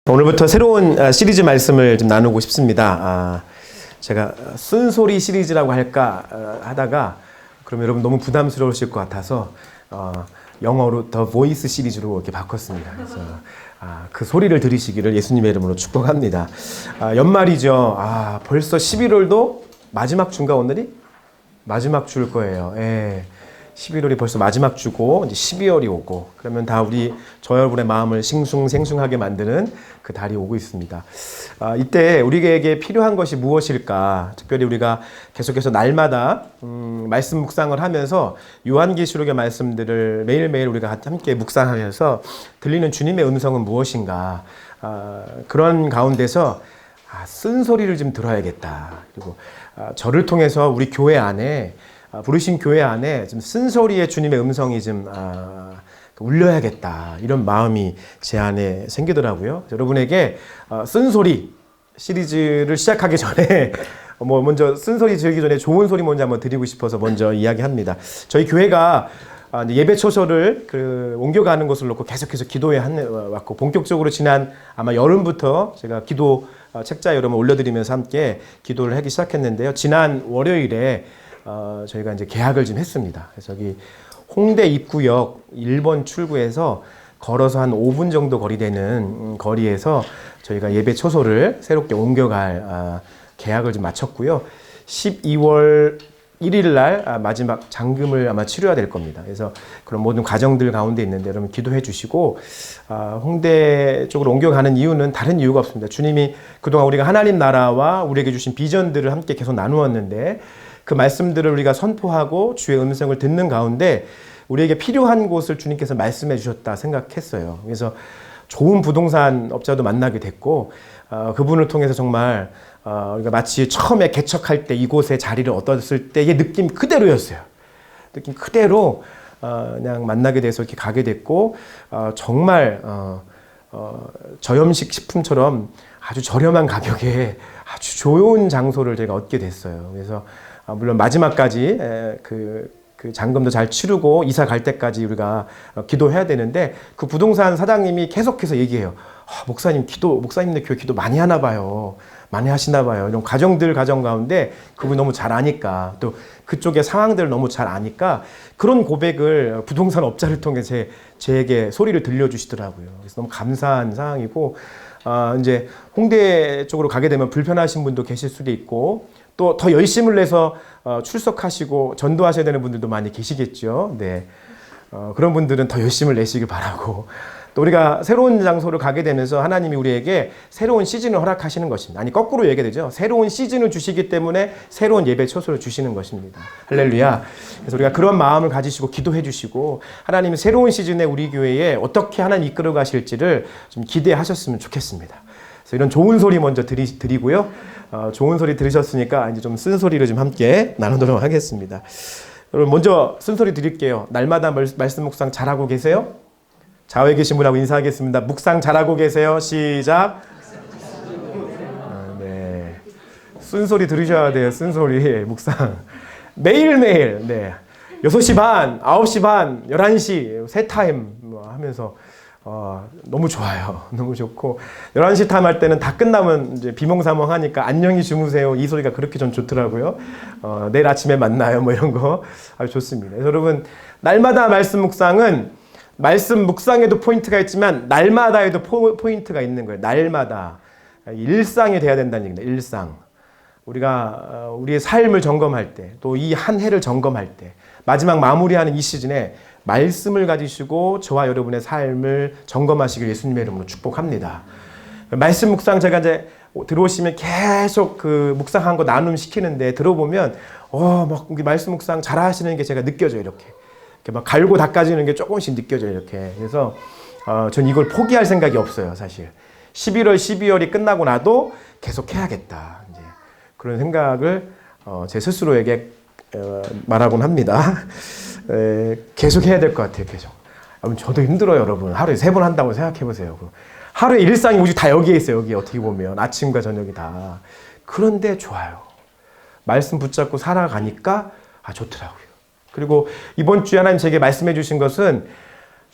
오늘부터 새로운 시리즈 말씀을 좀 나누고 싶습니다. 제가 쓴소리 시리즈라고 할까 하다가 그럼 여러분 너무 부담스러우실 것 같아서 영어로 The Voice 시리즈로 이렇게 바꿨습니다. 그래서 그 소리를 들으시기를 예수님의 이름으로 축복합니다. 연말이죠. 벌써 11월도 마지막 주인가 오늘이? 마지막 주일 거예요. 예. 11월이 벌써 마지막 주고 이제 12월이 오고 그러면 다 저 여러분의 마음을 싱숭생숭하게 만드는 그 달이 오고 있습니다. 이때 우리에게 필요한 것이 무엇일까? 특별히 우리가 계속해서 날마다 말씀 묵상을 하면서 요한계시록의 말씀들을 매일매일 우리가 함께 묵상하면서 들리는 주님의 음성은 무엇인가? 그런 가운데서 쓴소리를 좀 들어야겠다. 그리고 저를 통해서 우리 교회 안에 부르신 교회 안에 좀 쓴소리의 주님의 음성이 좀 울려야겠다 이런 마음이 제 안에 생기더라고요. 여러분에게 쓴소리 시리즈를 시작하기 전에 먼저 쓴소리 들기 전에 좋은 소리 먼저 한번 드리고 싶어서 먼저 이야기합니다. 저희 교회가 예배 처소를 옮겨가는 것을 놓고 계속해서 기도해 왔고 본격적으로 지난 아마 여름부터 제가 기도 책자 여러분 올려드리면서 함께 기도를 하기 시작했는데요. 지난 월요일에 저희가 이제 계약을 좀 했습니다. 그래서 여기 홍대 입구역 1번 출구에서 걸어서 한 5분 정도 거리 되는 거리에서 저희가 예배 처소를 새롭게 옮겨갈 계약을 좀 마쳤고요. 12월 1일 날 마지막 잔금을 아마 치러야 될 겁니다. 그래서 그런 모든 과정들 가운데 있는데 여러분 기도해 주시고 홍대 쪽으로 옮겨가는 이유는 다른 이유가 없습니다. 주님이 그동안 우리가 하나님 나라와 우리에게 주신 비전들을 함께 계속 나누었는데 그 말씀들을 우리가 선포하고 주의 음성을 듣는 가운데 우리에게 필요한 곳을 주님께서 말씀해 주셨다 생각했어요. 그래서 좋은 부동산 업자도 만나게 됐고 그분을 통해서 정말 우리가 마치 처음에 개척할 때 이곳에 자리를 얻었을 때의 느낌 그대로였어요. 느낌 그대로 그냥 만나게 돼서 이렇게 가게 됐고 정말 저염식 식품처럼 아주 저렴한 가격에 아주 좋은 장소를 제가 얻게 됐어요. 그래서 물론 마지막까지 그 잔금도 잘 치르고 이사 갈 때까지 우리가 기도해야 되는데 그 부동산 사장님이 계속해서 얘기해요. 목사님네 교회 기도 많이 하나 봐요. 많이 하시나 봐요. 이런 가정 가운데 그분이 너무 잘 아니까 또 그쪽의 상황들을 너무 잘 아니까 그런 고백을 부동산 업자를 통해 제에게 소리를 들려주시더라고요. 그래서 너무 감사한 상황이고 이제 홍대 쪽으로 가게 되면 불편하신 분도 계실 수도 있고 또 더 열심을 내서 출석하시고 전도하셔야 되는 분들도 많이 계시겠죠. 네. 그런 분들은 더 열심을 내시길 바라고 또 우리가 새로운 장소를 가게 되면서 하나님이 우리에게 새로운 시즌을 허락하시는 것입니다. 아니 거꾸로 얘기되죠. 새로운 시즌을 주시기 때문에 새로운 예배 처소를 주시는 것입니다. 할렐루야. 그래서 우리가 그런 마음을 가지시고 기도해 주시고 하나님이 새로운 시즌에 우리 교회에 어떻게 하나님 이끌어 가실지를 좀 기대하셨으면 좋겠습니다. 그래서 이런 좋은 소리 먼저 드리고요. 좋은 소리 들으셨으니까 이제 좀 쓴소리를 좀 함께 나누도록 하겠습니다. 여러분 먼저 쓴소리 드릴게요. 날마다 말씀 묵상 잘하고 계세요? 좌우에 계신 분하고 인사하겠습니다. 묵상 잘하고 계세요? 시작. 네. 쓴소리 들으셔야 돼요. 쓴소리 묵상. 매일매일 6시 반, 9시 반, 11시 세 타임 하면서 너무 좋아요. 너무 좋고 11시 타임 할 때는 다 끝나면 이제 비몽사몽하니까 안녕히 주무세요. 이 소리가 그렇게 전 좋더라고요. 내일 아침에 만나요. 뭐 이런 거 아주 좋습니다. 그래서 여러분 날마다 말씀 묵상은 말씀 묵상에도 포인트가 있지만 날마다에도 포인트가 있는 거예요. 날마다 일상이 돼야 된다는 얘기입니다. 일상. 우리가 우리의 삶을 점검할 때 또 이 한 해를 점검할 때 마지막 마무리하는 이 시즌에 말씀을 가지시고 저와 여러분의 삶을 점검하시길 예수님의 이름으로 축복합니다. 말씀 묵상 제가 이제 들어오시면 계속 그 묵상한 거 나눔 시키는데 들어보면 막 말씀 묵상 잘 하시는 게 제가 느껴져요. 이렇게 막 갈고 닦아지는 게 조금씩 느껴져요. 이렇게. 그래서 전 이걸 포기할 생각이 없어요. 사실 11월, 12월이 끝나고 나도 계속 해야겠다. 이제 그런 생각을 제 스스로에게 말하곤 합니다. 계속 해야 될 것 같아요. 계속. 저도 힘들어요, 여러분. 하루에 3번 한다고 생각해 보세요. 하루에 일상이 오직 다 여기에 있어요. 여기 어떻게 보면 아침과 저녁이 다. 그런데 좋아요. 말씀 붙잡고 살아가니까 좋더라고요. 그리고 이번 주에 하나님 제게 말씀해 주신 것은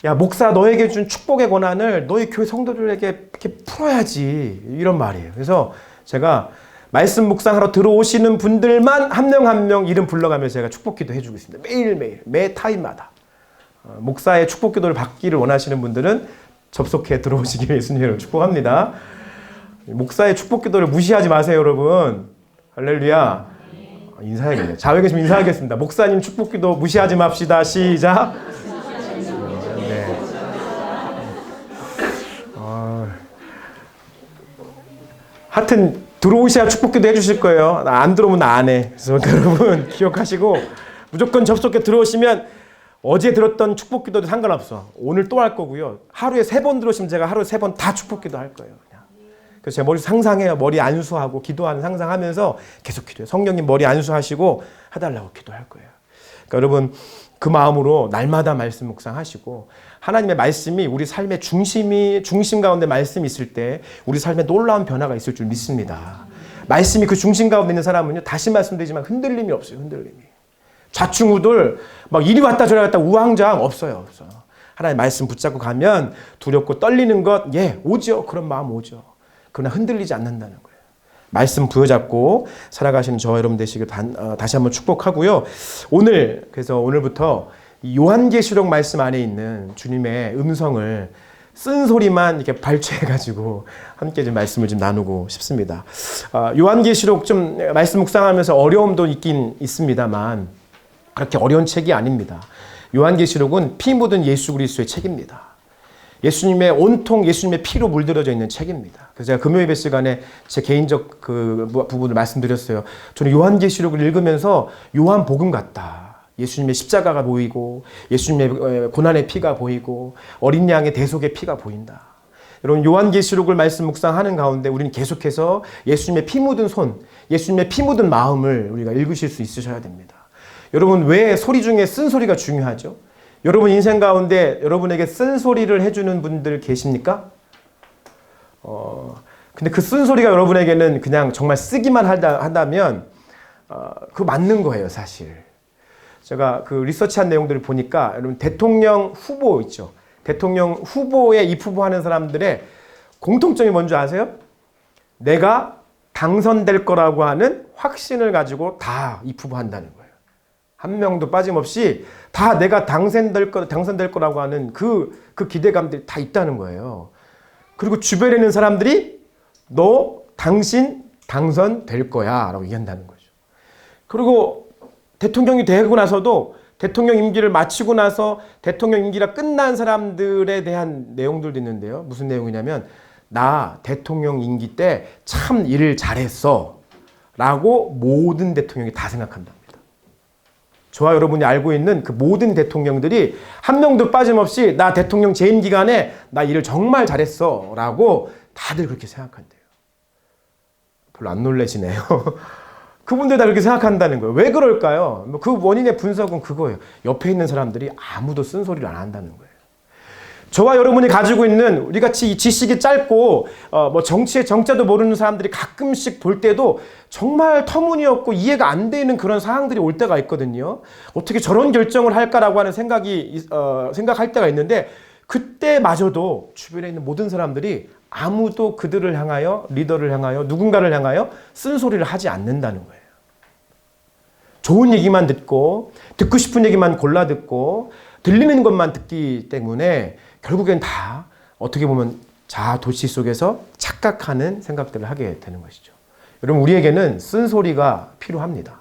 야, 목사 너에게 준 축복의 권한을 너희 교회 성도들에게 이렇게 풀어야지. 이런 말이에요. 그래서 제가 말씀 묵상하러 들어오시는 분들만 한 명 한 명 이름 불러가면서 제가 축복 기도 해주고 있습니다. 매일매일, 매 타임마다. 목사의 축복 기도를 받기를 원하시는 분들은 접속해 들어오시기 예수님으로 축복합니다. 목사의 축복 기도를 무시하지 마세요, 여러분. 할렐루야. 인사해야겠네요. 좌우에 계시면 인사하겠습니다. 목사님 축복 기도 무시하지 맙시다. 시작. 네. 하여튼 들어오셔야 축복 기도 해주실 거예요. 안 들어오면 안 해. 그래서 여러분 기억하시고 무조건 접속해 들어오시면 어제 들었던 축복 기도도 상관없어. 오늘 또 할 거고요. 하루에 3번 들어오시면 제가 하루에 3번 다 축복 기도 할 거예요. 그냥. 그래서 제 머리 상상해요. 머리 안수하고 기도하는 상상하면서 계속 기도해요. 성령님 머리 안수하시고 해달라고 기도할 거예요. 그러니까 여러분 그 마음으로 날마다 말씀 묵상하시고 하나님의 말씀이 우리 삶의 중심 가운데 말씀이 있을 때 우리 삶에 놀라운 변화가 있을 줄 믿습니다. 말씀이 그 중심 가운데 있는 사람은요. 다시 말씀드리지만 흔들림이 없어요. 흔들림이. 좌충우돌 막 이리 왔다 저리 갔다 우왕좌왕 없어요. 하나님 말씀 붙잡고 가면 두렵고 떨리는 것 오죠. 그런 마음 오죠. 그러나 흔들리지 않는다는 거예요. 말씀 부여잡고 살아가시는 저와 여러분 되시길 다시 한번 축복하고요. 그래서 오늘부터 요한계시록 말씀 안에 있는 주님의 음성을 쓴소리만 이렇게 발췌해가지고 함께 좀 말씀을 좀 나누고 싶습니다. 요한계시록 좀 말씀 묵상하면서 어려움도 있긴 있습니다만 그렇게 어려운 책이 아닙니다. 요한계시록은 피 묻은 예수 그리스도의 책입니다. 예수님의 온통 예수님의 피로 물들어져 있는 책입니다. 그래서 제가 금요 예배 시간에 제 개인적 그 부분을 말씀드렸어요. 저는 요한계시록을 읽으면서 요한복음 같다. 예수님의 십자가가 보이고 예수님의 고난의 피가 보이고 어린 양의 대속의 피가 보인다. 여러분 요한계시록을 말씀 묵상하는 가운데 우리는 계속해서 예수님의 피 묻은 손, 예수님의 피 묻은 마음을 우리가 읽으실 수 있으셔야 됩니다. 여러분 왜 소리 중에 쓴소리가 중요하죠? 여러분 인생 가운데 여러분에게 쓴소리를 해주는 분들 계십니까? 근데 그 쓴소리가 여러분에게는 그냥 정말 쓰기만 한다면 그거 맞는 거예요, 사실. 제가 그 리서치한 내용들을 보니까 여러분 대통령 후보 있죠. 대통령 후보에 입후보하는 사람들의 공통점이 뭔지 아세요? 내가 당선될 거라고 하는 확신을 가지고 다 입후보한다는 거예요. 한 명도 빠짐없이 다 내가 당선될 거라고 하는 그 기대감들이 다 있다는 거예요. 그리고 주변에 있는 사람들이 당신 당선될 거야 라고 얘기한다는 거죠. 그리고 대통령이 되고 나서도 대통령 임기를 마치고 나서 대통령 임기가 끝난 사람들에 대한 내용들도 있는데요. 무슨 내용이냐면 나 대통령 임기 때 참 일을 잘했어 라고 모든 대통령이 다 생각한답니다. 저와 여러분이 알고 있는 그 모든 대통령들이 한 명도 빠짐없이 나 대통령 재임 기간에 나 일을 정말 잘했어 라고 다들 그렇게 생각한대요. 별로 안 놀라시네요. 그분들 다 그렇게 생각한다는 거예요. 왜 그럴까요? 그 원인의 분석은 그거예요. 옆에 있는 사람들이 아무도 쓴소리를 안 한다는 거예요. 저와 여러분이 가지고 있는 우리 같이 지식이 짧고 정치의 정자도 모르는 사람들이 가끔씩 볼 때도 정말 터무니없고 이해가 안 되는 그런 상황들이 올 때가 있거든요. 어떻게 저런 결정을 할까라고 하는 생각할 때가 있는데 그때마저도 주변에 있는 모든 사람들이 아무도 그들을 향하여 리더를 향하여 누군가를 향하여 쓴소리를 하지 않는다는 거예요. 좋은 얘기만 듣고 싶은 얘기만 골라 듣고 들리는 것만 듣기 때문에 결국엔 다 어떻게 보면 자아 도취 속에서 착각하는 생각들을 하게 되는 것이죠. 여러분 우리에게는 쓴소리가 필요합니다.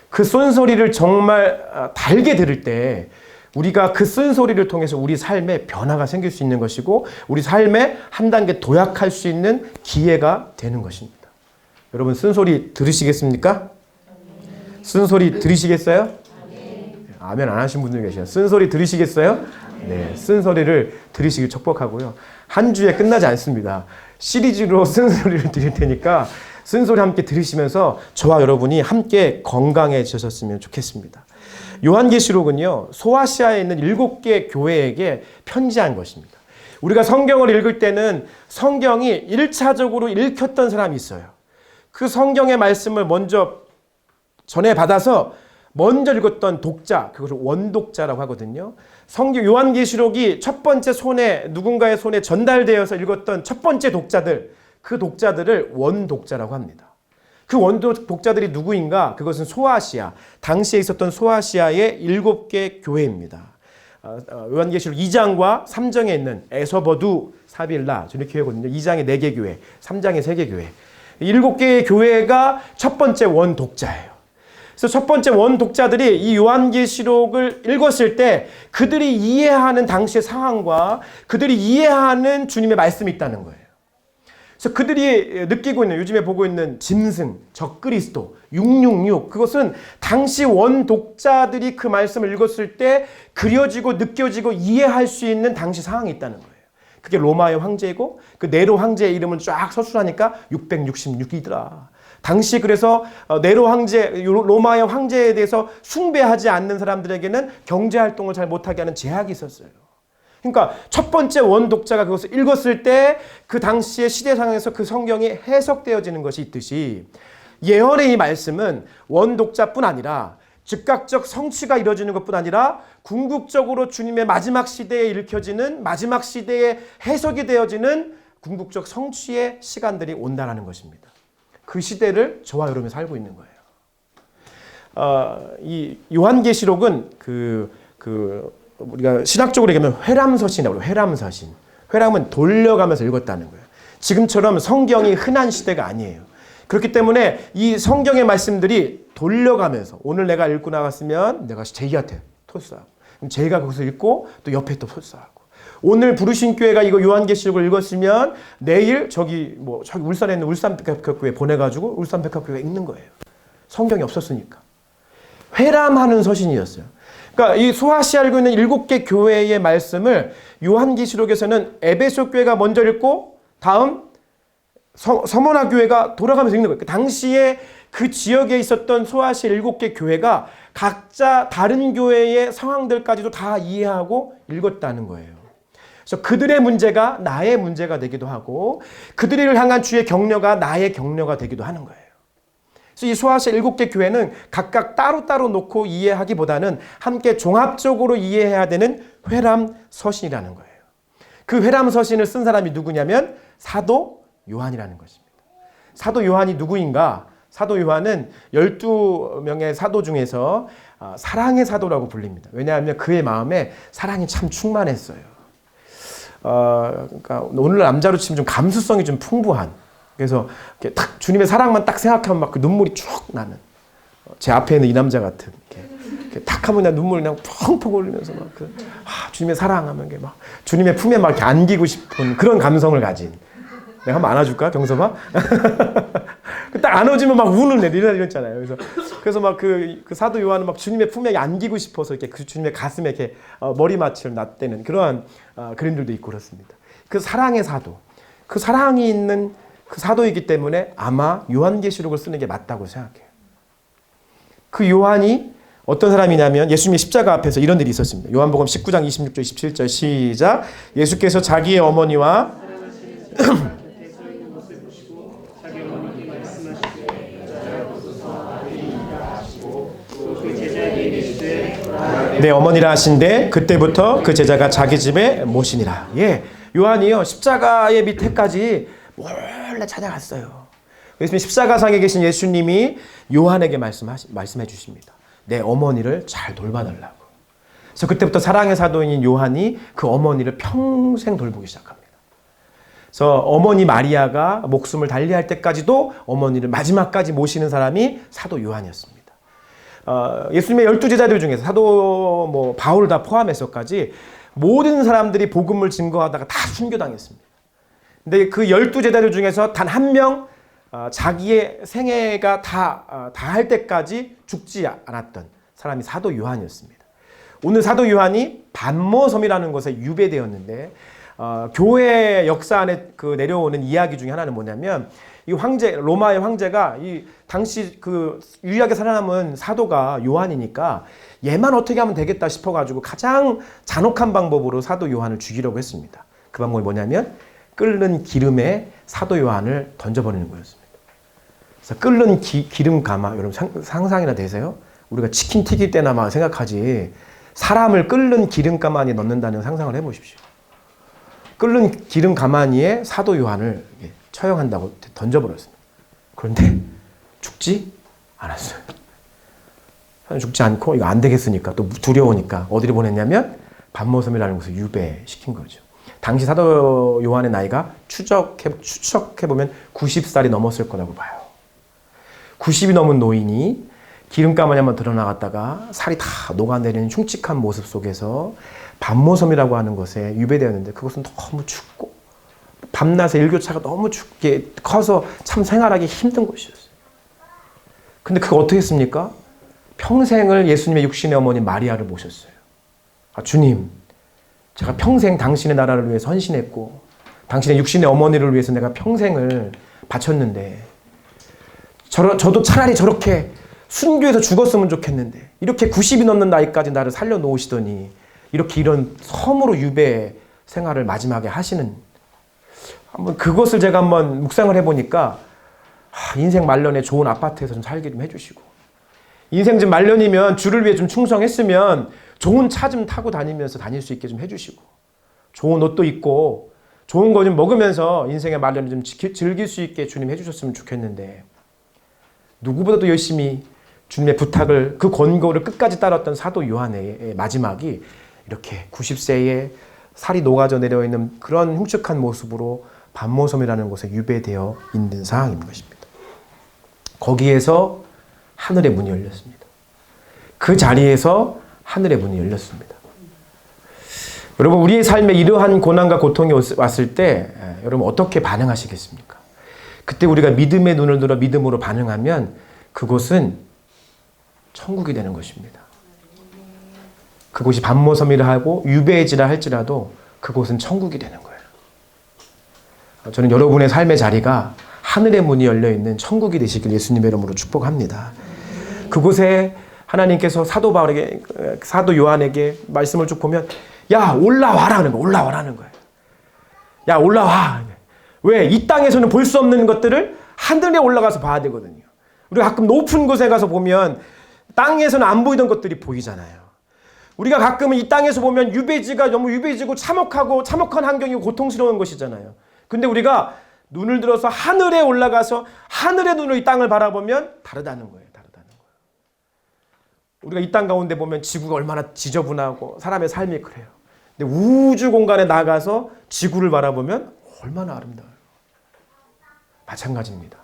그 쓴소리를 정말 달게 들을 때 우리가 그 쓴소리를 통해서 우리 삶에 변화가 생길 수 있는 것이고 우리 삶에 한 단계 도약할 수 있는 기회가 되는 것입니다. 여러분 쓴소리 들으시겠습니까? 쓴소리 들으시겠어요? 아멘 안 하신 분들 계시죠? 쓴소리 들으시겠어요? 네, 쓴소리를 들으시길 축복하고요. 한 주에 끝나지 않습니다. 시리즈로 쓴소리를 드릴 테니까 쓴소리 함께 들으시면서 저와 여러분이 함께 건강해지셨으면 좋겠습니다. 요한계시록은요. 소아시아에 있는 7개 교회에게 편지한 것입니다. 우리가 성경을 읽을 때는 성경이 1차적으로 읽혔던 사람이 있어요. 그 성경의 말씀을 먼저 전해받아서 먼저 읽었던 독자, 그것을 원독자라고 하거든요. 성경 요한계시록이 첫 번째 손에 누군가의 손에 전달되어서 읽었던 첫 번째 독자들, 그 독자들을 원독자라고 합니다. 그 원독자들이 누구인가? 그것은 소아시아, 당시에 있었던 소아시아의 7개 교회입니다. 요한계시록 2장과 3장에 있는 에서버두, 사빌라, 이렇게 교회거든요. 2장의 4개 교회, 3장의 3개 교회. 7개의 교회가 첫 번째 원독자예요. 그래서 첫 번째 원독자들이 이 요한계시록을 읽었을 때 그들이 이해하는 당시의 상황과 그들이 이해하는 주님의 말씀이 있다는 거예요. 그래서 그들이 느끼고 있는, 요즘에 보고 있는 짐승, 적그리스도, 666, 그것은 당시 원독자들이 그 말씀을 읽었을 때 그려지고 느껴지고 이해할 수 있는 당시 상황이 있다는 거예요. 그게 로마의 황제이고 그 네로 황제의 이름을 쫙 서술하니까 666이더라. 당시 그래서 네로 황제, 로마의 황제에 대해서 숭배하지 않는 사람들에게는 경제활동을 잘 못하게 하는 제약이 있었어요. 그러니까 첫 번째 원독자가 그것을 읽었을 때 그 당시의 시대 상황에서 그 성경이 해석되어지는 것이 있듯이 예언의 이 말씀은 원독자뿐 아니라 즉각적 성취가 이루어지는 것뿐 아니라 궁극적으로 주님의 마지막 시대에 읽혀지는 마지막 시대에 해석이 되어지는 궁극적 성취의 시간들이 온다는 것입니다. 그 시대를 저와 여러분이 살고 있는 거예요. 이 요한계시록은 우리가 신학적으로 얘기하면 회람서신이라고 해요. 회람서신. 회람은 돌려가면서 읽었다는 거예요. 지금처럼 성경이 흔한 시대가 아니에요. 그렇기 때문에 이 성경의 말씀들이 돌려가면서 오늘 내가 읽고 나갔으면 내가 제이한테 토스하고 제이가 거기서 읽고 또 옆에 또 토스하고 오늘 부르신 교회가 이거 요한계시록을 읽었으면 내일 저기 울산에 있는 울산백합교회 보내가지고 울산백합교회 읽는 거예요. 성경이 없었으니까. 회람하는 서신이었어요. 그러니까 이 소아시아 알고 있는 7개 교회의 말씀을 요한계시록에서는 에베소 교회가 먼저 읽고 다음 서머나 교회가 돌아가면서 읽는 거예요. 그 당시에 그 지역에 있었던 소아시아 7개 교회가 각자 다른 교회의 상황들까지도 다 이해하고 읽었다는 거예요. 그래서 그들의 문제가 나의 문제가 되기도 하고 그들을 향한 주의 격려가 나의 격려가 되기도 하는 거예요. 그래서 이 소아시아 7개 교회는 각각 따로따로 놓고 이해하기보다는 함께 종합적으로 이해해야 되는 회람서신이라는 거예요. 그 회람서신을 쓴 사람이 누구냐면 사도 요한이라는 것입니다. 사도 요한이 누구인가? 사도 요한은 12명의 사도 중에서 사랑의 사도라고 불립니다. 왜냐하면 그의 마음에 사랑이 참 충만했어요. 그러니까 오늘날 남자로 치면 좀 감수성이 좀 풍부한, 그래서 이렇게 딱 주님의 사랑만 딱 생각하면 막 그 눈물이 쭉 나는, 제 앞에 있는 이 남자 같은 이렇게 딱 하면 그냥 눈물 그냥 펑펑 흘리면서 막 주님의 사랑하면 게 막 주님의 품에 막 이렇게 안기고 싶은 그런 감성을 가진. 내가 한번 안아줄까, 경섭아? 딱 안아주면 막 우는 애들 이랬잖아요. 그래서 막 그 사도 요한은 막 주님의 품에 안기고 싶어서 이렇게 그 주님의 가슴에 이렇게 머리맡을 낫대는 그러한 그림들도 있고 그렇습니다. 그 사랑의 사도, 그 사랑이 있는 그 사도이기 때문에 아마 요한계시록을 쓰는 게 맞다고 생각해요. 그 요한이 어떤 사람이냐면 예수님의 십자가 앞에서 이런 일이 있었습니다. 요한복음 19장 26절 27절 시작. 예수께서 자기의 어머니와 내 어머니라 하신데 그때부터 그 제자가 자기 집에 모시니라. 예, 요한이요 십자가의 밑에까지 몰래 찾아갔어요. 예수님 십자가상에 계신 예수님이 요한에게 말씀해 주십니다. 내 어머니를 잘 돌봐달라고. 그래서 그때부터 사랑의 사도인 요한이 그 어머니를 평생 돌보기 시작합니다. 그래서 어머니 마리아가 목숨을 달리할 때까지도 어머니를 마지막까지 모시는 사람이 사도 요한이었습니다. 예수님의 12제자들 중에서 사도 바울을 다 포함해서까지 모든 사람들이 복음을 증거하다가 다 순교당했습니다. 근데 그 12제자들 중에서 단 한 명 자기의 생애가 다 할 때까지 죽지 않았던 사람이 사도 요한이었습니다. 오늘 사도 요한이 반모섬이라는 곳에 유배되었는데 교회 역사 안에 내려오는 이야기 중에 하나는 뭐냐면 이 황제, 로마의 황제가 이 당시 그 유일하게 살아남은 사도가 요한이니까 얘만 어떻게 하면 되겠다 싶어가지고 가장 잔혹한 방법으로 사도 요한을 죽이려고 했습니다. 그 방법이 뭐냐면 끓는 기름에 사도 요한을 던져버리는 거였습니다. 그래서 끓는 기름 가마, 여러분 상상이나 되세요? 우리가 치킨 튀길 때나 막 생각하지 사람을 끓는 기름 가마니에 넣는다는 상상을 해보십시오. 끓는 기름 가마니에 사도 요한을 처형한다고 던져버렸습니다. 그런데 죽지 않았어요. 죽지 않고 이거 안 되겠으니까 또 두려우니까 어디를 보냈냐면 반모섬이라는 곳을 유배시킨 거죠. 당시 사도 요한의 나이가 추적해보면 90살이 넘었을 거라고 봐요. 90이 넘은 노인이 기름가마니 한번 드러나갔다가 살이 다 녹아내리는 흉측한 모습 속에서 반모섬이라고 하는 곳에 유배되었는데 그것은 너무 춥고 밤낮에 일교차가 너무 춥게 커서 참 생활하기 힘든 곳이었어요. 근데 그거 어떻게 했습니까? 평생을 예수님의 육신의 어머니 마리아를 모셨어요. 주님, 제가 평생 당신의 나라를 위해서 헌신했고 당신의 육신의 어머니를 위해서 내가 평생을 바쳤는데 저도 차라리 저렇게 순교해서 죽었으면 좋겠는데 이렇게 90이 넘는 나이까지 나를 살려놓으시더니 이렇게 이런 섬으로 유배 생활을 마지막에 하시는, 한번 그것을 제가 한번 묵상을 해보니까 인생 말년에 좋은 아파트에서 좀 살게 좀 해주시고, 인생 좀 말년이면 주를 위해 좀 충성했으면 좋은 차 좀 타고 다니면서 다닐 수 있게 좀 해주시고, 좋은 옷도 입고 좋은 거 좀 먹으면서 인생의 말년을 좀 즐길 수 있게 주님 해주셨으면 좋겠는데, 누구보다도 열심히 주님의 부탁을, 그 권고를 끝까지 따랐던 사도 요한의 마지막이 이렇게 90세에 살이 녹아져 내려있는 그런 흉측한 모습으로 반모섬이라는 곳에 유배되어 있는 상황인 것입니다. 거기에서 하늘의 문이 열렸습니다. 그 자리에서 하늘의 문이 열렸습니다. 여러분, 우리의 삶에 이러한 고난과 고통이 왔을 때 여러분 어떻게 반응하시겠습니까? 그때 우리가 믿음의 눈을 들어 믿음으로 반응하면 그곳은 천국이 되는 것입니다. 그곳이 반모섬이라 하고 유배지라 할지라도 그곳은 천국이 되는 거예요. 저는 여러분의 삶의 자리가 하늘의 문이 열려있는 천국이 되시길 예수님의 이름으로 축복합니다. 그곳에 하나님께서 사도 요한에게 말씀을 쭉 보면, 야, 올라와라는 거예요. 올라와라는 거예요. 야, 올라와. 왜? 이 땅에서는 볼 수 없는 것들을 하늘에 올라가서 봐야 되거든요. 우리가 가끔 높은 곳에 가서 보면 땅에서는 안 보이던 것들이 보이잖아요. 우리가 가끔은 이 땅에서 보면 유배지가 너무 유배지고 참혹한 환경이고 고통스러운 것이잖아요. 근데 우리가 눈을 들어서 하늘에 올라가서 하늘의 눈으로 이 땅을 바라보면 다르다는 거예요. 우리가 이 땅 가운데 보면 지구가 얼마나 지저분하고 사람의 삶이 그래요. 근데 우주 공간에 나가서 지구를 바라보면 얼마나 아름다워요. 마찬가지입니다.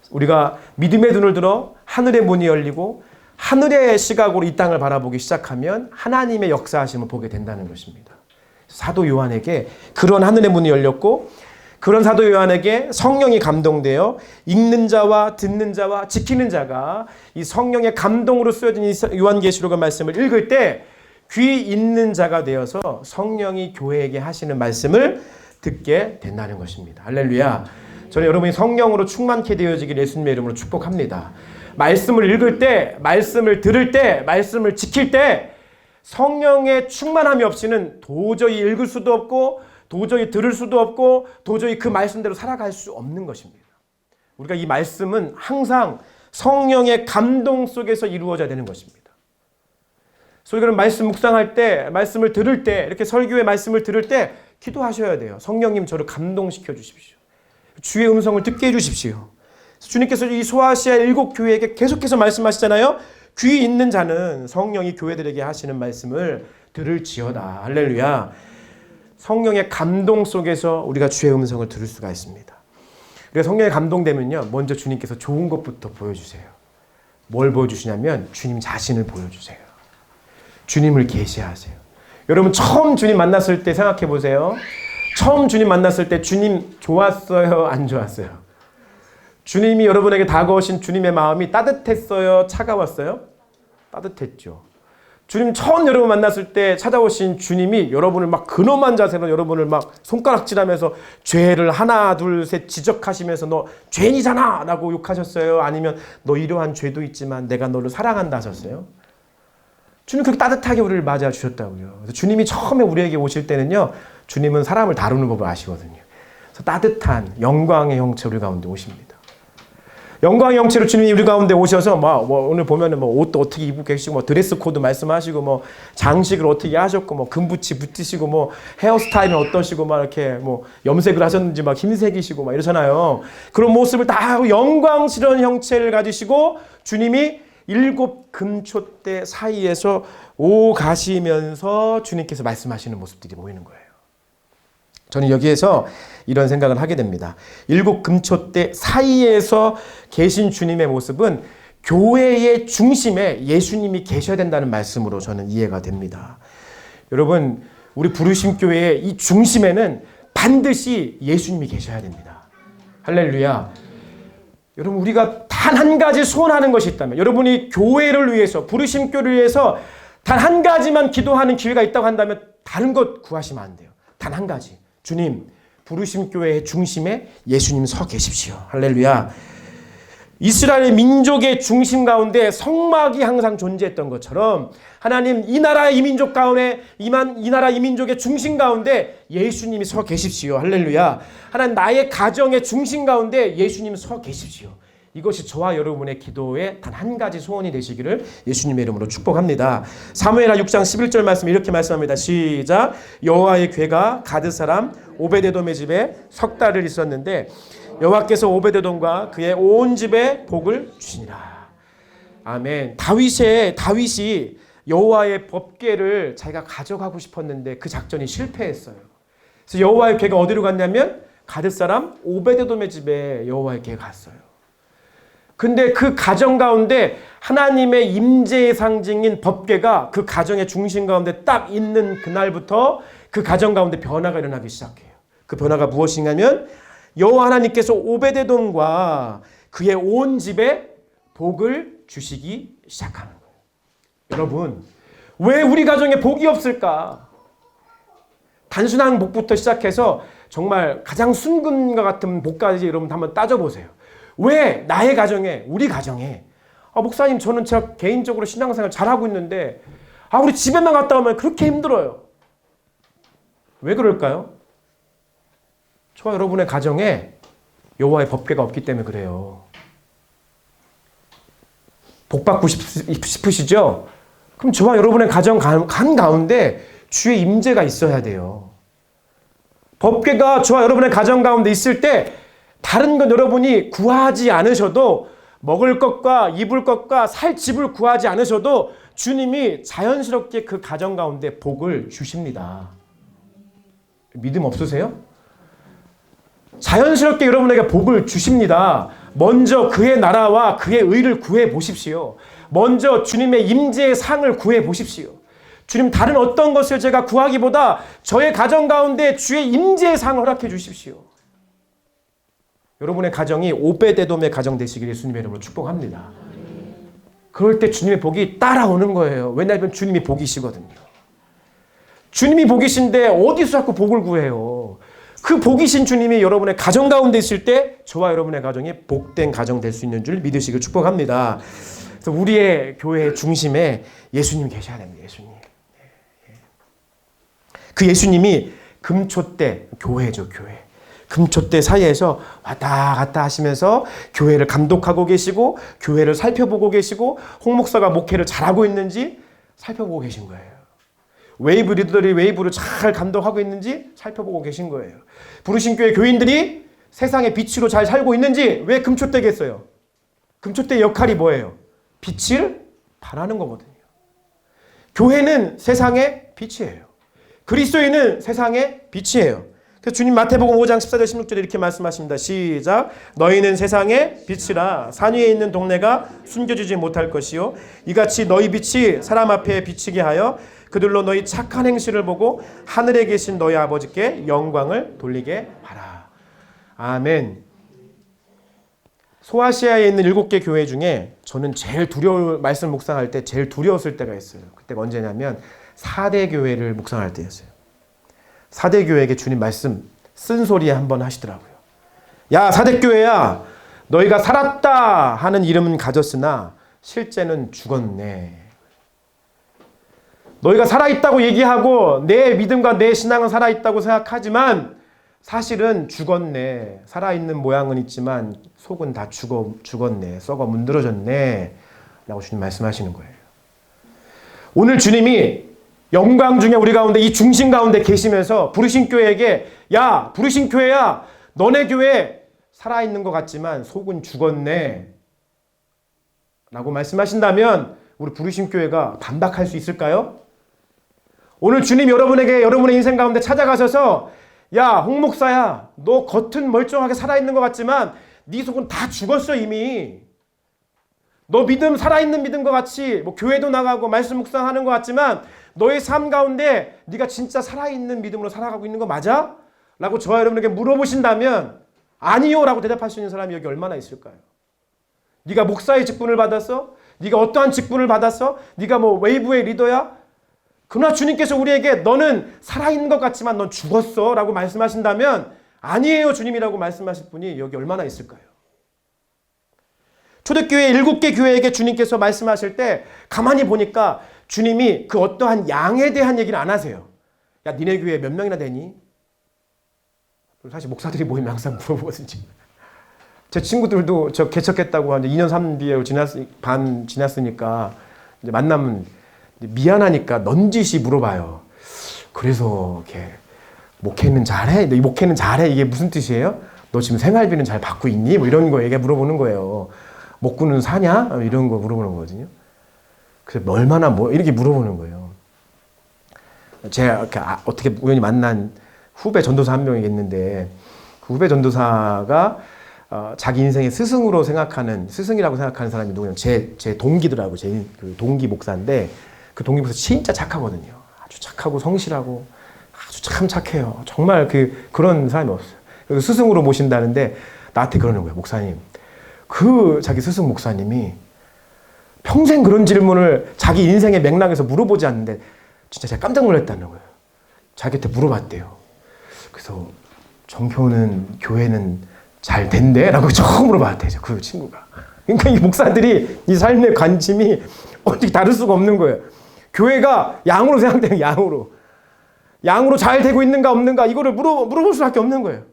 우리가 믿음의 눈을 들어 하늘의 문이 열리고 하늘의 시각으로 이 땅을 바라보기 시작하면 하나님의 역사하심을 보게 된다는 것입니다. 사도 요한에게 그런 하늘의 문이 열렸고, 그런 사도 요한에게 성령이 감동되어 읽는 자와 듣는 자와 지키는 자가 이 성령의 감동으로 쓰여진 이 요한계시록의 말씀을 읽을 때 귀 있는 자가 되어서 성령이 교회에게 하시는 말씀을 듣게 된다는 것입니다. 할렐루야. 저는 여러분이 성령으로 충만케 되어지길 예수님의 이름으로 축복합니다. 말씀을 읽을 때, 말씀을 들을 때, 말씀을 지킬 때 성령의 충만함이 없이는 도저히 읽을 수도 없고 도저히 들을 수도 없고 도저히 그 말씀대로 살아갈 수 없는 것입니다. 우리가 이 말씀은 항상 성령의 감동 속에서 이루어져야 되는 것입니다. 그래서 우리가 말씀 묵상할 때, 말씀을 들을 때, 이렇게 설교의 말씀을 들을 때 기도하셔야 돼요. 성령님, 저를 감동시켜 주십시오. 주의 음성을 듣게 해주십시오. 주님께서 이 소아시아 7교회에게 계속해서 말씀하시잖아요. 귀 있는 자는 성령이 교회들에게 하시는 말씀을 들을지어다. 할렐루야. 성령의 감동 속에서 우리가 주의 음성을 들을 수가 있습니다. 우리가 성령에 감동되면요, 먼저 주님께서 좋은 것부터 보여주세요. 뭘 보여주시냐면 주님 자신을 보여주세요. 주님을 계시하세요. 여러분, 처음 주님 만났을 때 생각해 보세요. 처음 주님 만났을 때 주님 좋았어요? 안 좋았어요? 주님이 여러분에게 다가오신 주님의 마음이 따뜻했어요? 차가웠어요? 따뜻했죠. 주님 처음 여러분 만났을 때 찾아오신 주님이 여러분을 막 근엄한 자세로 여러분을 막 손가락질하면서 죄를 하나 둘 셋 지적하시면서 너 죄인이잖아 라고 욕하셨어요? 아니면 너 이러한 죄도 있지만 내가 너를 사랑한다 하셨어요? 주님 그렇게 따뜻하게 우리를 맞아 주셨다고요. 그래서 주님이 처음에 우리에게 오실 때는요, 주님은 사람을 다루는 법을 아시거든요. 그래서 따뜻한 영광의 형체 우리 가운데 오십니다. 영광의 형체로 주님이 우리 가운데 오셔서 오늘 보면은 옷도 어떻게 입고 계시고 드레스 코드 말씀하시고 장식을 어떻게 하셨고 금붙이 붙이시고 헤어스타일은 어떠시고 이렇게 염색을 하셨는지 흰색이시고 이러잖아요. 그런 모습을 다 하고 영광스러운 형체를 가지시고 주님이 7 금초대 사이에서 오가시면서 주님께서 말씀하시는 모습들이 보이는 거예요. 저는 여기에서 이런 생각을 하게 됩니다. 7 금초대 사이에서 계신 주님의 모습은 교회의 중심에 예수님이 계셔야 된다는 말씀으로 저는 이해가 됩니다. 여러분, 우리 부르심교회의 이 중심에는 반드시 예수님이 계셔야 됩니다. 할렐루야. 여러분, 우리가 단 한 가지 소원하는 것이 있다면, 여러분이 교회를 위해서, 부르심교회를 위해서 단 한 가지만 기도하는 기회가 있다고 한다면 다른 것 구하시면 안 돼요. 단 한 가지. 주님, 부르심교회의 중심에 예수님 서 계십시오. 할렐루야. 이스라엘 민족의 중심 가운데 성막이 항상 존재했던 것처럼 하나님, 이 나라 이 민족 가운데 이 나라 이 민족의 중심 가운데 예수님이 서 계십시오. 할렐루야. 하나님, 나의 가정의 중심 가운데 예수님 서 계십시오. 이것이 저와 여러분의 기도의 단 한 가지 소원이 되시기를 예수님의 이름으로 축복합니다. 사무엘하 6장 11절 말씀 이렇게 말씀합니다. 시작. 여호와의 궤가 가드 사람 오베데돔의 집에 석 달을 있었는데 여호와께서 오베데돔과 그의 온 집에 복을 주시니라. 아멘. 다윗이 여호와의 법궤를 자기가 가져가고 싶었는데 그 작전이 실패했어요. 그래서 여호와의 궤가 어디로 갔냐면 가드 사람 오베데돔의 집에 여호와의 궤가 갔어요. 근데 그 가정 가운데 하나님의 임재의 상징인 법궤가 그 가정의 중심 가운데 딱 있는 그날부터 그 가정 가운데 변화가 일어나기 시작해요. 그 변화가 무엇이냐면 여호와 하나님께서 오베데돔과 그의 온 집에 복을 주시기 시작하는 거예요. 여러분, 왜 우리 가정에 복이 없을까? 단순한 복부터 시작해서 정말 가장 순금과 같은 복까지 여러분 한번 따져보세요. 왜 나의 가정에, 우리 가정에 목사님, 저는 제가 개인적으로 신앙생활 잘하고 있는데 우리 집에만 갔다 오면 그렇게 힘들어요. 왜 그럴까요? 저와 여러분의 가정에 여호와의 법궤가 없기 때문에 그래요. 복 받고 싶으시죠? 그럼 저와 여러분의 가정 가운데 주의 임재가 있어야 돼요. 법궤가 저와 여러분의 가정 가운데 있을 때 다른 건 여러분이 구하지 않으셔도, 먹을 것과 입을 것과 살 집을 구하지 않으셔도 주님이 자연스럽게 그 가정 가운데 복을 주십니다. 믿음 없으세요? 자연스럽게 여러분에게 복을 주십니다. 먼저 그의 나라와 그의 의를 구해 보십시오. 먼저 주님의 임재의 상을 구해 보십시오. 주님, 다른 어떤 것을 제가 구하기보다 저의 가정 가운데 주의 임재의 상을 허락해 주십시오. 여러분의 가정이 오베데돔의 가정 되시길 예수님의 이름으로 축복합니다. 그럴 때 주님의 복이 따라오는 거예요. 왜냐하면 주님이 복이시거든요. 주님이 복이신데 어디서 자꾸 복을 구해요? 그 복이신 주님이 여러분의 가정 가운데 있을 때 저와 여러분의 가정이 복된 가정 될 수 있는 줄 믿으시길 축복합니다. 그래서 우리의 교회의 중심에 예수님이 계셔야 됩니다. 예수님. 그 예수님이 금초대, 교회죠, 교회. 금초대 사이에서 왔다 갔다 하시면서 교회를 감독하고 계시고 교회를 살펴보고 계시고 홍 목사가 목회를 잘하고 있는지 살펴보고 계신 거예요. 웨이브 리더들이 웨이브를 잘 감독하고 있는지 살펴보고 계신 거예요. 부르신 교회 교인들이 세상의 빛으로 잘 살고 있는지. 왜 금초대겠어요? 금초대의 역할이 뭐예요? 빛을 발하는 거거든요. 교회는 세상의 빛이에요. 그리스도인은 세상의 빛이에요. 그래서 주님 마태복음 5장 14절 16절에 이렇게 말씀하십니다. 시작. 너희는 세상의 빛이라. 산 위에 있는 동네가 숨겨지지 못할 것이요 이같이 너희 빛이 사람 앞에 비치게 하여 그들로 너희 착한 행실을 보고 하늘에 계신 너희 아버지께 영광을 돌리게 하라. 아멘. 소아시아에 있는 7개 교회 중에 저는 제일 말씀 묵상할 때 제일 두려웠을 때가 있어요. 그때가 언제냐면 4대 교회를 묵상할 때였어요. 4대 교회에게 주님 말씀 쓴소리 한번 하시더라고요. 야, 4대 교회야, 너희가 살았다 하는 이름은 가졌으나 실제는 죽었네. 너희가 살아있다고 얘기하고 내 믿음과 내 신앙은 살아있다고 생각하지만 사실은 죽었네. 살아있는 모양은 있지만 속은 다 죽었네. 썩어 문드러졌네. 라고 주님 말씀하시는 거예요. 오늘 주님이 영광 중에 우리 가운데 이 중심 가운데 계시면서 부르신 교회에게 야 부르신 교회야 너네 교회 살아있는 것 같지만 속은 죽었네. 라고 말씀하신다면 우리 부르신 교회가 반박할 수 있을까요? 오늘 주님 여러분에게 여러분의 인생 가운데 찾아가셔서 야, 홍 목사야, 너 겉은 멀쩡하게 살아있는 것 같지만 네 속은 다 죽었어 이미. 너 믿음 살아있는 믿음과 같이 뭐 교회도 나가고 말씀 묵상하는 것 같지만 너의 삶 가운데 네가 진짜 살아있는 믿음으로 살아가고 있는 거 맞아? 라고 저와 여러분에게 물어보신다면 아니요 라고 대답할 수 있는 사람이 여기 얼마나 있을까요? 네가 목사의 직분을 받았어? 네가 어떠한 직분을 받았어? 네가 뭐 웨이브의 리더야? 그러나 주님께서 우리에게 너는 살아있는 것 같지만 넌 죽었어 라고 말씀하신다면 아니에요 주님이라고 말씀하실 분이 여기 얼마나 있을까요? 초대교회 7개 교회에게 주님께서 말씀하실 때 가만히 보니까 주님이 그 어떠한 양에 대한 얘기를 안 하세요. 야 니네 교회 몇 명이나 되니? 사실 목사들이 모이면 항상 물어보거든요. 제 친구들도 저 개척했다고 한 2년 3개월 반 지났으니까 이제 만나면 미안하니까 넌지시 물어봐요. 그래서 이렇게 목회는 잘해? 너 이 목회는 잘해? 이게 무슨 뜻이에요? 너 지금 생활비는 잘 받고 있니? 뭐 이런 거 얘기 물어보는 거예요. 목구는 사냐? 이런 거 물어보는 거거든요. 그래서 얼마나 뭐 이렇게 물어보는 거예요. 제가 이렇게 어떻게 우연히 만난 후배 전도사 한 명이 있는데 그 후배 전도사가 자기 인생의 스승으로 생각하는 스승이라고 생각하는 사람이 누구냐면 제 동기더라고. 제 그 동기 목사인데 그 동기 목사 진짜 착하거든요. 아주 착하고 성실하고 아주 참 착해요. 정말 그런 사람이 없어요. 그래서 스승으로 모신다는데 나한테 그러는 거예요. 목사님, 그 자기 스승 목사님이 평생 그런 질문을 자기 인생의 맥락에서 물어보지 않는데 진짜 제가 깜짝 놀랐다는 거예요. 자기한테 물어봤대요. 그래서 정효는 교회는 잘 된대? 라고 처음 물어봤대요. 그 친구가. 그러니까 이 목사들이 이 삶의 관심이 어떻게 다를 수가 없는 거예요. 교회가 양으로 생각되는 양으로 잘 되고 있는가 없는가 이거를 물어볼 수밖에 없는 거예요.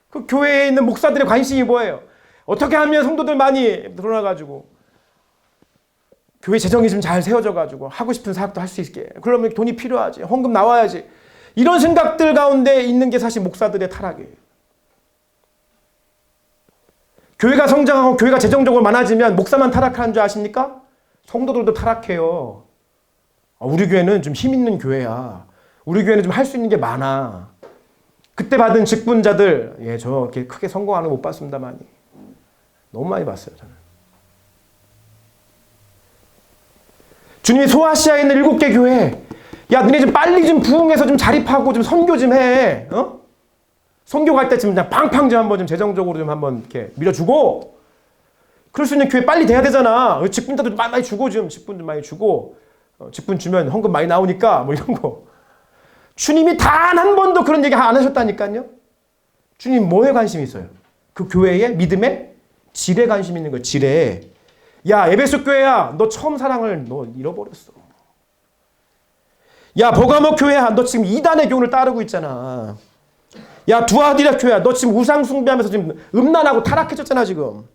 그 교회에 있는 목사들의 관심이 뭐예요? 어떻게 하면 성도들 많이 늘어나가지고 교회 재정이 좀 잘 세워져가지고 하고 싶은 사역도 할 수 있게. 그러면 돈이 필요하지. 헌금 나와야지. 이런 생각들 가운데 있는 게 사실 목사들의 타락이에요. 교회가 성장하고 교회가 재정적으로 많아지면 목사만 타락하는 줄 아십니까? 성도들도 타락해요. 우리 교회는 좀 힘 있는 교회야. 우리 교회는 좀 할 수 있는 게 많아. 그때 받은 직분자들, 저 이렇게 크게 성공하는 거 못 봤습니다만 너무 많이 봤어요, 저는. 주님이 소아시아에 있는 7개 교회, 야, 너네 좀 빨리 좀 부흥해서 좀 자립하고 좀 선교 좀 해. 선교 갈 때쯤 그냥 팡팡 좀 한번 좀 재정적으로 좀 한번 이렇게 밀어주고, 그럴 수 있는 교회 빨리 돼야 되잖아. 직분자도 많이 주고, 직분 좀 많이 주고, 직분 주면 헌금 많이 나오니까, 뭐 이런 거. 주님이 단 한 번도 그런 얘기 안 하셨다니까요. 주님 뭐에 관심이 있어요? 그 교회의 믿음의 질에 관심 있는 거예요. 질에. 야, 에베소 교회야, 너 처음 사랑을 너 잃어버렸어. 야, 버가모 교회야, 너 지금 이단의 교훈을 따르고 있잖아. 야, 두아디라 교회야, 너 지금 우상 숭배하면서 지금 음란하고 타락해졌잖아 지금.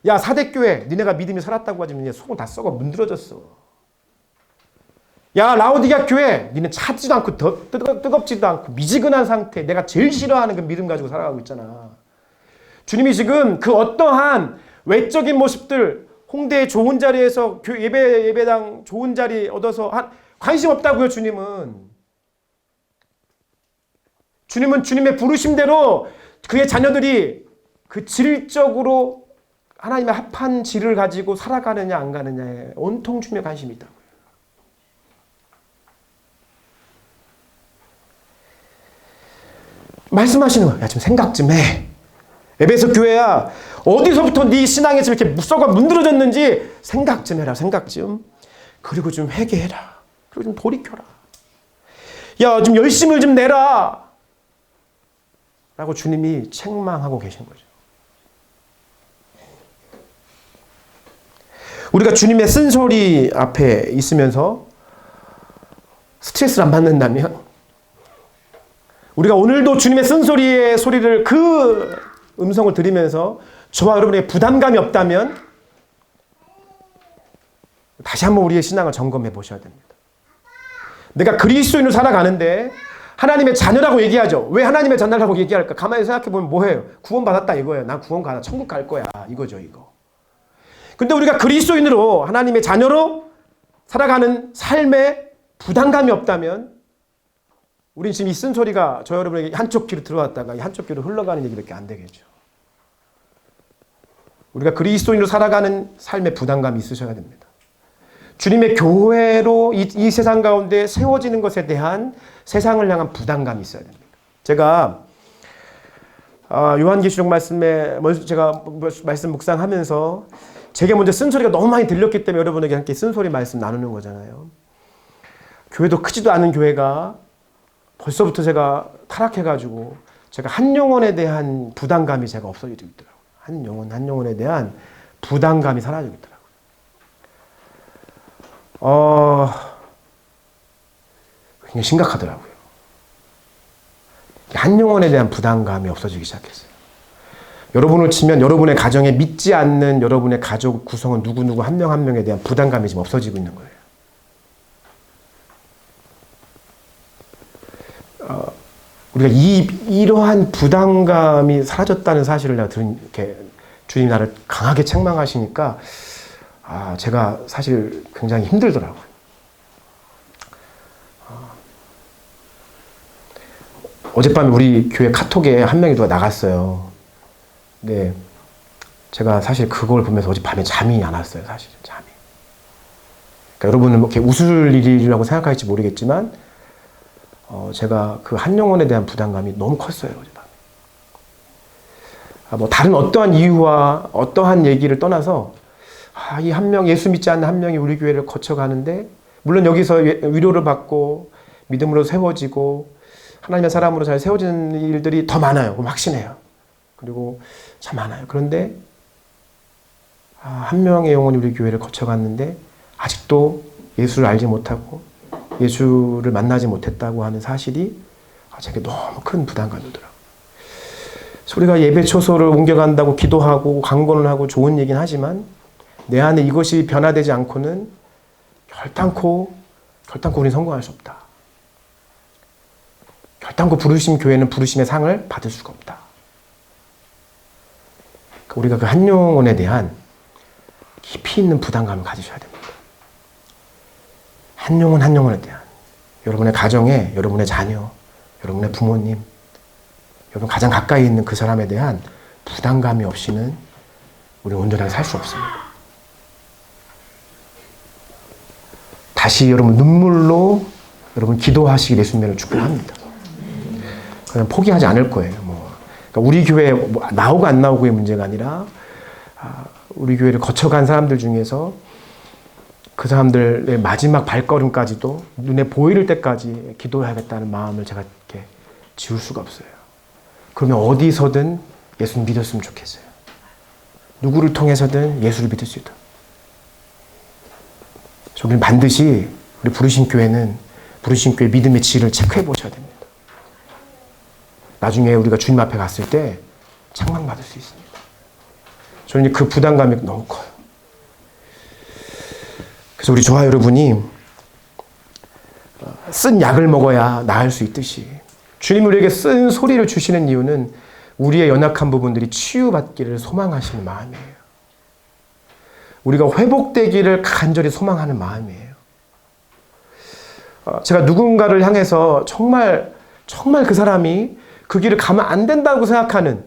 야, 사대교회, 니네가 믿음이 살았다고 하지만 니네 속은 다 썩어 문드러졌어. 야, 라오디게아 교회, 니는 차지도 않고 뜨겁지도 않고 미지근한 상태, 내가 제일 싫어하는 그 믿음 가지고 살아가고 있잖아. 주님이 지금 그 어떠한 외적인 모습들, 홍대의 좋은 자리에서 예배당 좋은 자리 얻어서 관심 없다고요. 주님은 주님의 부르심대로 그의 자녀들이 그 질적으로 하나님의 합한 질을 가지고 살아가느냐 안 가느냐에 온통 주님의 관심이 있다고요. 말씀하시는 거예요. 야, 좀 생각 좀 해. 에베소 교회야, 어디서부터 네 신앙이 지금 이렇게 썩어 문드러졌는지 생각 좀 해라. 생각 좀. 그리고 좀 회개해라. 그리고 좀 돌이켜라. 야, 좀 열심을 좀 내라. 라고 주님이 책망하고 계신 거죠. 우리가 주님의 쓴소리 앞에 있으면서 스트레스를 안 받는다면 우리가 오늘도 주님의 쓴소리의 소리를 그 음성을 들으면서 저와 여러분에게 부담감이 없다면 다시 한번 우리의 신앙을 점검해 보셔야 됩니다. 내가 그리스도인으로 살아가는데 하나님의 자녀라고 얘기하죠. 왜 하나님의 자녀라고 얘기할까? 가만히 생각해 보면 뭐예요? 구원받았다 이거예요. 난 구원 가나 천국 갈 거야 이거죠 이거. 근데 우리가 그리스도인으로 하나님의 자녀로 살아가는 삶에 부담감이 없다면 우리는 지금 이 쓴소리가 저 여러분에게 한쪽 귀로 들어왔다가 한쪽 귀로 흘러가는 얘기밖에 안 되겠죠. 우리가 그리스도인으로 살아가는 삶에 부담감이 있으셔야 됩니다. 주님의 교회로 이 세상 가운데 세워지는 것에 대한 세상을 향한 부담감이 있어야 됩니다. 제가 요한계시록 말씀에 제가 말씀 묵상하면서 제게 먼저 쓴소리가 너무 많이 들렸기 때문에 여러분에게 함께 쓴소리 말씀 나누는 거잖아요. 교회도 크지도 않은 교회가 벌써부터 제가 타락해가지고 제가 한 영혼에 대한 부담감이 제가 없어지고 있더라고요. 한 영혼에 대한 부담감이 사라지고 있더라고요. 굉장히 심각하더라고요. 한 영혼에 대한 부담감이 없어지기 시작했어요. 여러분을 치면 여러분의 가정에 믿지 않는 여러분의 가족 구성원 누구누구 한 명 한 명에 대한 부담감이 지금 없어지고 있는 거예요. 우리가 이러한 부담감이 사라졌다는 사실을 내가 이렇게 주님이 나를 강하게 책망하시니까 제가 사실 굉장히 힘들더라고요. 어젯밤에 우리 교회 카톡에 한 명이 누가 나갔어요. 근데 제가 사실 그걸 보면서 어젯밤에 잠이 안 왔어요. 사실은 잠이. 그러니까 여러분은 이렇게 웃을 일이라고 생각할지 모르겠지만 제가 그 한 영혼에 대한 부담감이 너무 컸어요. 어젯밤에. 뭐 다른 어떠한 이유와 어떠한 얘기를 떠나서 이 한 명, 예수 믿지 않는 한 명이 우리 교회를 거쳐가는데 물론 여기서 위로를 받고 믿음으로 세워지고 하나님의 사람으로 잘 세워지는 일들이 더 많아요. 확신해요. 그리고 참 많아요. 그런데 한 명의 영혼이 우리 교회를 거쳐갔는데 아직도 예수를 알지 못하고 예수를 만나지 못했다고 하는 사실이 제게 너무 큰 부담감이 들더라고요. 우리가 예배 초소를 옮겨간다고 기도하고 강권을 하고 좋은 얘기는 하지만 내 안에 이것이 변화되지 않고는 결단코 우리는 성공할 수 없다. 결단코 부르심 교회는 부르심의 상을 받을 수가 없다. 우리가 그 한 영혼에 대한 깊이 있는 부담감을 가지셔야 됩니다. 한 영혼에 대한 여러분의 가정에 여러분의 자녀, 여러분의 부모님, 여러분 가장 가까이 있는 그 사람에 대한 부담감이 없이는 우리는 온전하게 살 수 없습니다. 다시 여러분 눈물로 여러분 기도하시길 예수님을 축복합니다. 그냥 포기하지 않을 거예요. 그러니까 우리 교회 나오고 안 나오고의 문제가 아니라 우리 교회를 거쳐간 사람들 중에서 그 사람들의 마지막 발걸음까지도 눈에 보일 때까지 기도해야겠다는 마음을 제가 이렇게 지울 수가 없어요. 그러면 어디서든 예수를 믿었으면 좋겠어요. 누구를 통해서든 예수를 믿을 수 있다. 우리는 반드시 우리 부르심 교회는 부르심 교회 믿음의 질을 체크해 보셔야 됩니다. 나중에 우리가 주님 앞에 갔을 때 책망받을 수 있습니다. 저는 그 부담감이 너무 커요. 그래서 우리 저와 여러분이 쓴 약을 먹어야 나을 수 있듯이 주님 우리에게 쓴 소리를 주시는 이유는 우리의 연약한 부분들이 치유받기를 소망하시는 마음이에요. 우리가 회복되기를 간절히 소망하는 마음이에요. 제가 누군가를 향해서 정말 그 사람이 그 길을 가면 안 된다고 생각하는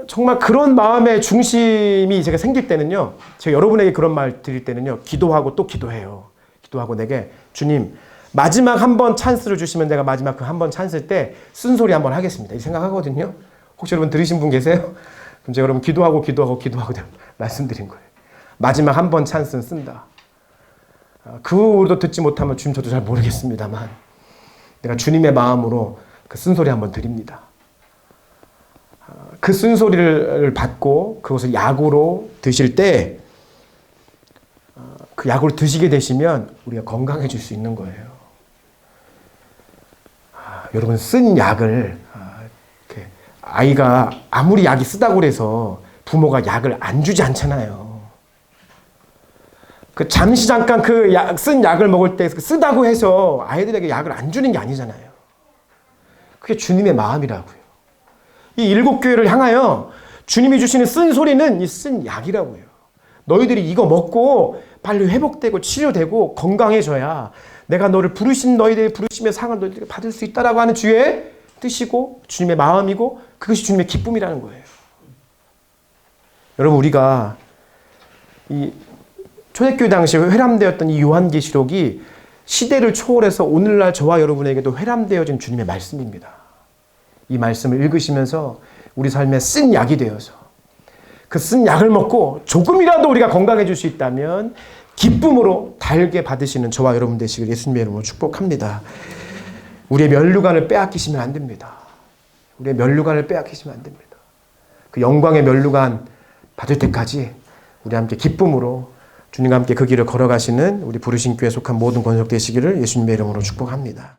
정말 그런 마음의 중심이 제가 생길 때는요. 제가 여러분에게 그런 말 드릴 때는요. 기도하고 또 기도해요. 기도하고 내게 주님 마지막 한 번 찬스를 주시면 내가 마지막 그 한 번 찬스 때 쓴소리 한번 하겠습니다. 이 생각하거든요. 혹시 여러분 들으신 분 계세요? 그럼 제가 여러분 기도하고 말씀드린 거예요. 마지막 한 번 찬스는 쓴다. 그 후로도 듣지 못하면 주님 저도 잘 모르겠습니다만 내가 주님의 마음으로 그 쓴소리 한번 드립니다. 그 쓴소리를 받고 그것을 약으로 드실 때 그 약을 드시게 되시면 우리가 건강해질 수 있는 거예요. 여러분 쓴 약을 이렇게 아이가 아무리 약이 쓰다고 그래서 부모가 약을 안 주지 않잖아요. 그 잠시 잠깐 그 쓴 약을 먹을 때 쓰다고 해서 아이들에게 약을 안 주는 게 아니잖아요. 그게 주님의 마음이라고요. 이 일곱 교회를 향하여 주님이 주시는 쓴 소리는 이 쓴 약이라고요. 너희들이 이거 먹고 빨리 회복되고 치료되고 건강해져야 내가 너를 부르신 너희들의 부르심의 상을 너희들이 받을 수 있다라고 하는 주의 뜻이고 주님의 마음이고 그것이 주님의 기쁨이라는 거예요. 여러분 우리가 이 초대교회 당시에 회람되었던 이 요한계시록이 시대를 초월해서 오늘날 저와 여러분에게도 회람되어진 주님의 말씀입니다. 이 말씀을 읽으시면서 우리 삶에 쓴 약이 되어서 그 쓴 약을 먹고 조금이라도 우리가 건강해질 수 있다면 기쁨으로 달게 받으시는 저와 여러분 되시길 예수님의 이름으로 축복합니다. 우리의 면류관을 빼앗기시면 안 됩니다. 우리의 면류관을 빼앗기시면 안 됩니다. 그 영광의 면류관 받을 때까지 우리 함께 기쁨으로 주님과 함께 그 길을 걸어가시는 우리 부르신 교회에 속한 모든 권속 되시기를 예수님의 이름으로 축복합니다.